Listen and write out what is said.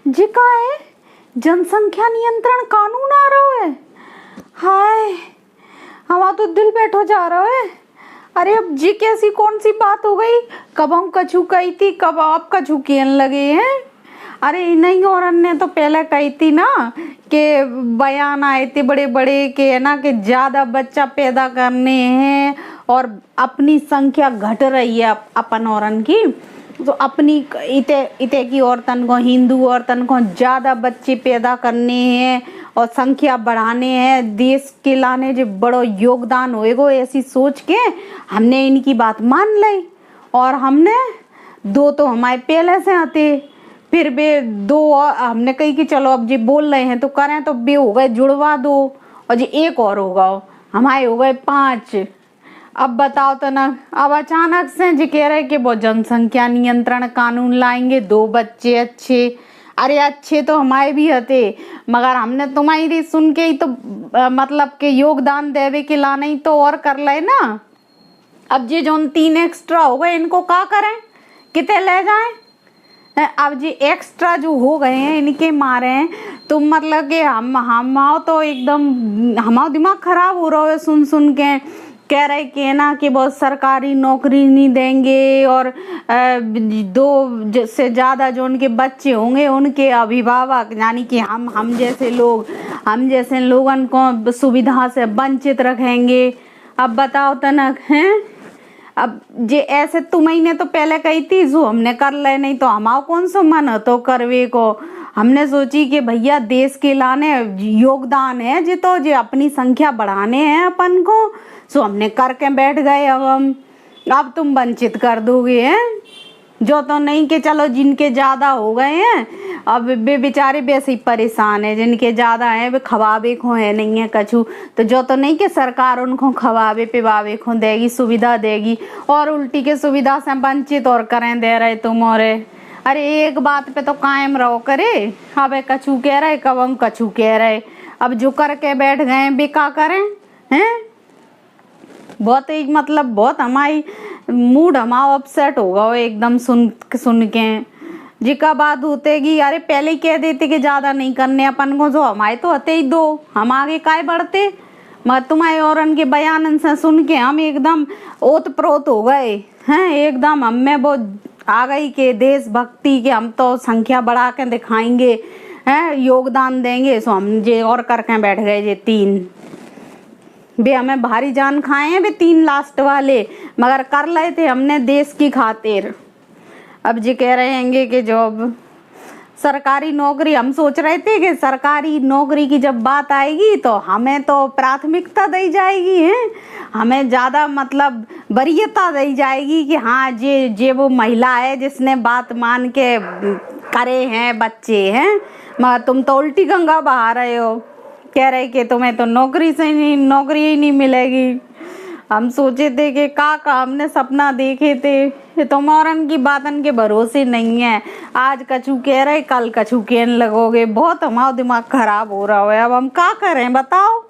जी का है जनसंख्या नियंत्रण कानून आ रहा है। हाय हमारा तो दिल बैठो जा रहा है। अरे अब जी कैसी कौन सी बात हो गई, कब हम कछू कही थी, कब आप कछू कहने लगे हैं। अरे नहीं, और अन्य तो पहले कही थी ना कि बयान आए थे बड़े बड़े के है ना कि ज्यादा बच्चा पैदा करने हैं और अपनी संख्या घट रही है अपन औरन की, तो अपनी इते इते की औरतन को, हिंदू औरतन को ज्यादा बच्चे पैदा करने हैं और संख्या बढ़ाने हैं, देश के लाने जो बड़ो योगदान होएगो, ऐसी सोच के हमने इनकी बात मान ली। और हमने दो तो हमारे पहले से आते, फिर बे दो और हमने कही कि चलो अब जी बोल रहे हैं तो करें, तो बे हो गए जुड़वा दो और जी एक और होगा, हमारे हो गए 5। अब बताओ तो ना, अब अचानक से जी कह रहे कि वो जनसंख्या नियंत्रण कानून लाएंगे, 2 बच्चे अच्छे। अरे अच्छे तो हमारे भी हते, मगर हमने तुम्हारी सुन के ही तो मतलब के योगदान देवे के लाने ही तो और कर ले ना। अब जी जो 3 एक्स्ट्रा हो गए इनको क्या करें, कितने ले जाएं। अब जी एक्स्ट्रा जो हो गए हैं इनके मारे हैं तो मतलब कि हम तो एकदम हमारा दिमाग खराब हो रहा है सुन सुन के। कह रहे कि ना कि बहुत सरकारी नौकरी नहीं देंगे और 2 से ज़्यादा जो उनके बच्चे होंगे उनके अभिभावक यानी कि हम जैसे लोग, हम जैसे लोगन को सुविधा से वंचित रखेंगे। अब बताओ तनक हैं, अब जे ऐसे तुम्हें तो पहले कही थी जो हमने कर ले, नहीं तो हमारा कौन सा मन तो करवे को। हमने सोची कि भैया देश के लाने योगदान है जी, तो जे अपनी संख्या बढ़ाने हैं अपन को, सो हमने करके बैठ गए। अब तुम वंचित कर दोगे हैं जो, तो नहीं कि चलो जिनके ज्यादा हो गए हैं अब वे बेचारे वैसे ही परेशान है, जिनके ज्यादा हैं वे खवाबे को है नहीं है कछु, तो जो तो नहीं कि सरकार उनको खवाबे पिवाबे को देगी, सुविधा देगी, और उल्टी के सुविधा से वंचित और करें दे रहे तुम। और अरे एक बात पे तो कायम रहो करे, अब कछु कह रहे कब हम कछु कह रहे, अब जो करके बैठ गए बेका करें हैं। बहुत एक मतलब बहुत हमारी मूड हमारा अपसेट होगा एकदम सुन के जी का बात होतेगी। अरे पहले ही कह देते कि ज्यादा नहीं करने अपन को, जो हमारे तो हते ही 2, हम आगे काय बढ़ते। मगर तुम्हारे और उनके बयान से सुन के हम एकदम ओतप्रोत हो गए हैं, एकदम हम में वो आ गई कि देशभक्ति के हम तो संख्या बढ़ा के दिखाएंगे हैं, योगदान देंगे। सो हम जे और करके बैठ गए जे 3 बे, हमें भारी जान खाए हैं बे 3 लास्ट वाले, मगर कर रहे थे हमने देश की खातिर। अब जी कह रहे हैं कि जॉब सरकारी नौकरी, हम सोच रहे थे कि सरकारी नौकरी की जब बात आएगी तो हमें तो प्राथमिकता दी जाएगी है, हमें ज़्यादा मतलब वरीयता दी जाएगी कि हाँ जे वो महिला है जिसने बात मान के करे हैं बच्चे हैं, मगर तुम तो उल्टी गंगा बहा रहे हो, कह रहे कि तुम्हें तो नौकरी ही नहीं मिलेगी। हम सोचे थे कि का हमने सपना देखे थे, ये तो मौरन की बातन के भरोसे नहीं है, आज कछु कह रहे कल कछु कहने लगोगे, बहुत हमारा दिमाग खराब हो रहा है। अब हम क्या करें बताओ।